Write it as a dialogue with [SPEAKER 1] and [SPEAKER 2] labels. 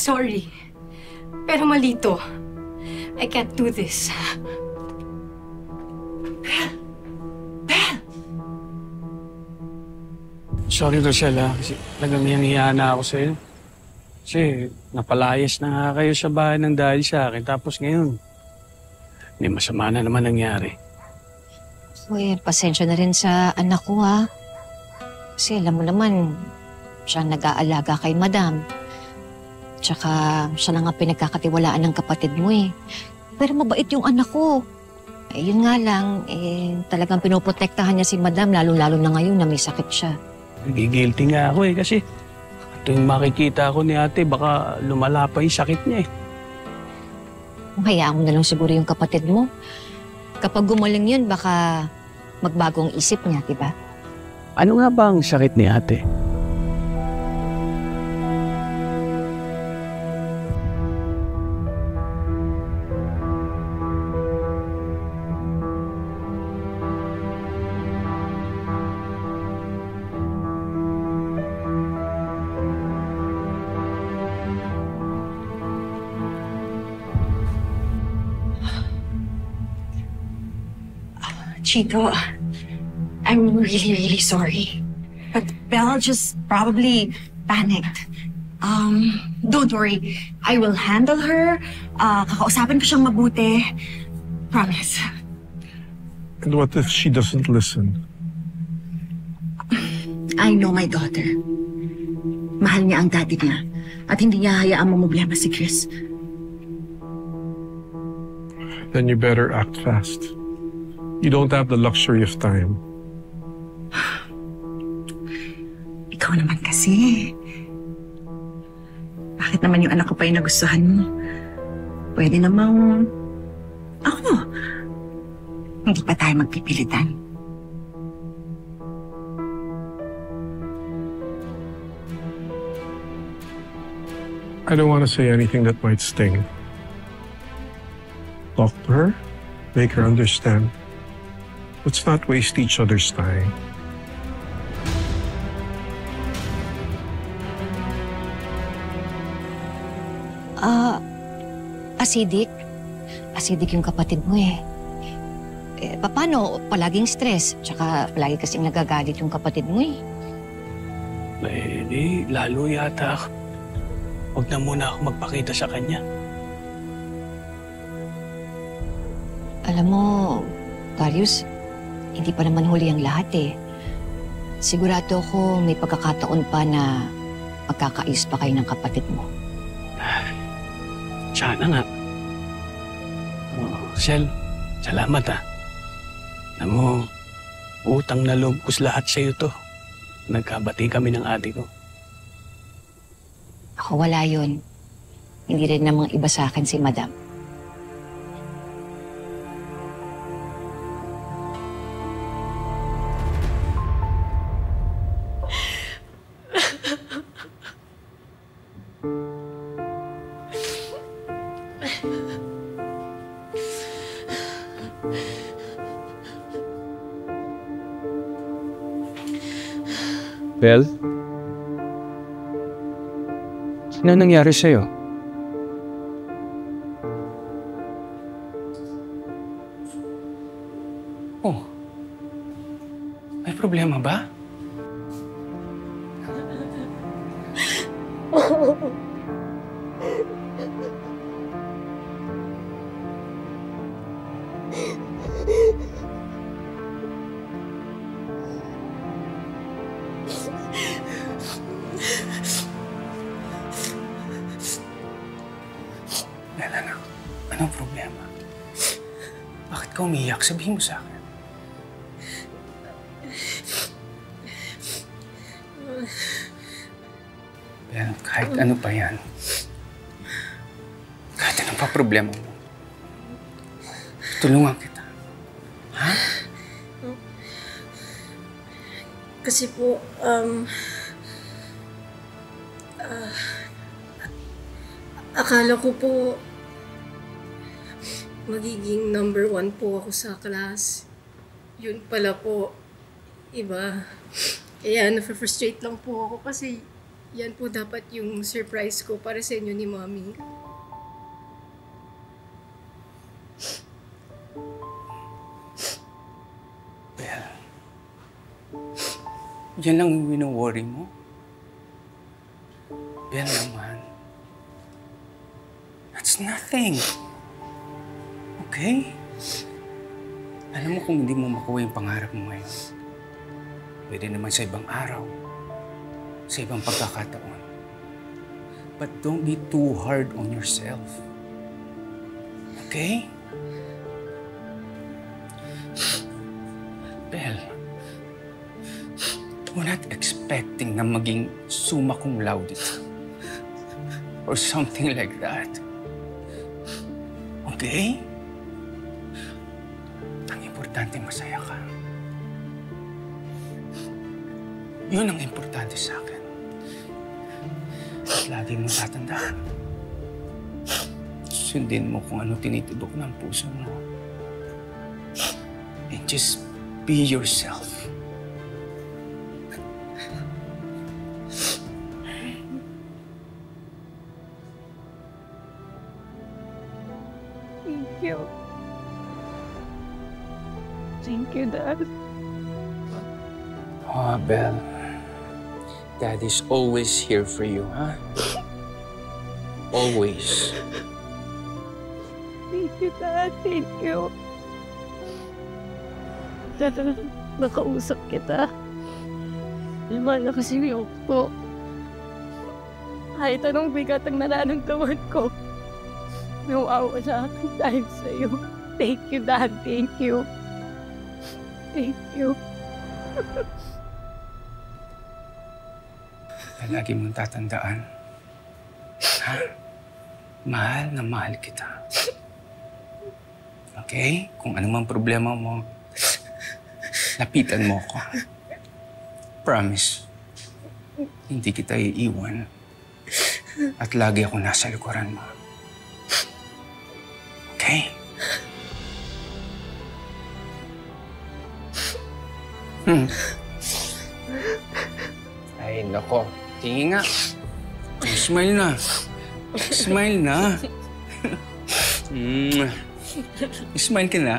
[SPEAKER 1] Sorry. Pero mali to. I can't do this.
[SPEAKER 2] Sorry, Rochelle, ha? Kasi talagang hiyang-hiya na ako sa'yo. Kasi napalayas na nga kayo sa bahay ng dahil sa akin. Tapos ngayon, may masama na naman nangyari.
[SPEAKER 3] Uy, pasensya na rin sa anak ko, ha? Kasi alam mo naman, siya nag-aalaga kay madam. Tsaka siya na nga pinagkakatiwalaan ng kapatid mo, eh. Pero mabait yung anak ko. Eh, yun nga lang, talagang pinoprotektahan niya si madam, lalo-lalo na ngayon na may sakit siya.
[SPEAKER 2] Nagigilty nga ako, eh. Kasi tuwing makikita ako ni ate, baka lumala pa yung sakit niya, eh.
[SPEAKER 3] Hayaan mo na lang siguro yung kapatid mo. Kapag gumaling yun, baka magbagong isip niya, diba?
[SPEAKER 2] Ano nga ba ang sakit ni ate?
[SPEAKER 4] Chico, I'm really, really sorry. But Belle just probably panicked. Don't worry. I will handle her. Kakausapin ko siyang mabuti. Promise.
[SPEAKER 5] And what if she doesn't listen?
[SPEAKER 4] I know my daughter. Mahal niya ang daddy niya. At hindi niya hayaang mamblema si Chris.
[SPEAKER 5] Then you better act fast. You don't have the luxury of time.
[SPEAKER 4] Ikaw naman kasi. Bakit naman yung anak ko pa yung nagustuhan mo? Pwede namang ako. Hindi pa tayo magpipilitan.
[SPEAKER 5] I don't want to say anything that might sting. Talk to her. Make her understand. Let's not waste each other's time.
[SPEAKER 3] Acidic. Acidic yung kapatid mo, eh. Paano? Palaging stress. Tsaka palagi kasing nagagalit yung kapatid mo, eh.
[SPEAKER 2] Lalo yata. Huwag na muna ako magpakita sa kanya.
[SPEAKER 3] Alam mo, Darius, hindi pa naman huli ang lahat, eh. Sigurado ako may pagkakataon pa na magkakais pa kayo ng kapatid mo.
[SPEAKER 2] Sana nga. Shell, salamat, ha. Alam mo, utang na loob ko lahat sa'yo to. Nagkabati kami ng ate ko.
[SPEAKER 3] Ako wala yun. Hindi rin namang iba sa akin si Madam.
[SPEAKER 6] Belle? Ano nangyari sa'yo?
[SPEAKER 2] Oh, may problema ba? Anong problema? Bakit ka umiyak? Sabihin mo sa akin. Well, kahit ano pa yan. Kahit ano pa problema mo. Tulungan kita. Ha?
[SPEAKER 1] Kasi po, akala ko po magiging number 1 po ako sa class. Yun pala po, iba. Kaya na-frustrate lang po ako kasi Yan po dapat yung surprise ko para sa inyo ni Mommy.
[SPEAKER 2] Bel, yan lang yung wino-worry mo? Bel naman, that's nothing. Okay? Alam mo kung hindi mo makuha yung pangarap mo ngayon, pwede naman sa ibang araw, sa ibang pagkakataon. But don't be too hard on yourself. Okay? Bel, we're not expecting na maging summa cum laude or something like that. Okay? Ang importante, masaya ka. Yun ang importante sa akin. At lagi mong tatandaan. Sundin mo kung ano tinitibok ng puso mo. And just be yourself.
[SPEAKER 1] Thank you. Thank you, Dad.
[SPEAKER 2] Oh, Bel. Daddy's always here for you, huh? Always.
[SPEAKER 1] Thank you, Dad. Thank you. Dad, nakausap kita. Mahal na kasi yung po. Kahit anong bigat ang nararamdaman ko, nawawa sa akin dahil sa'yo. Thank you, Dad. Thank you. Thank you.
[SPEAKER 2] Lagi mong tatandaan. Ha? Mahal na mahal kita. Okay? Kung ano mang problema mo, lapitan mo ko. Promise. Hindi kita iiwan. At lagi ako nasa likuran mo. Okay? Ay, nako. Tingin nga. Smile na. Smile na. Smile ka na.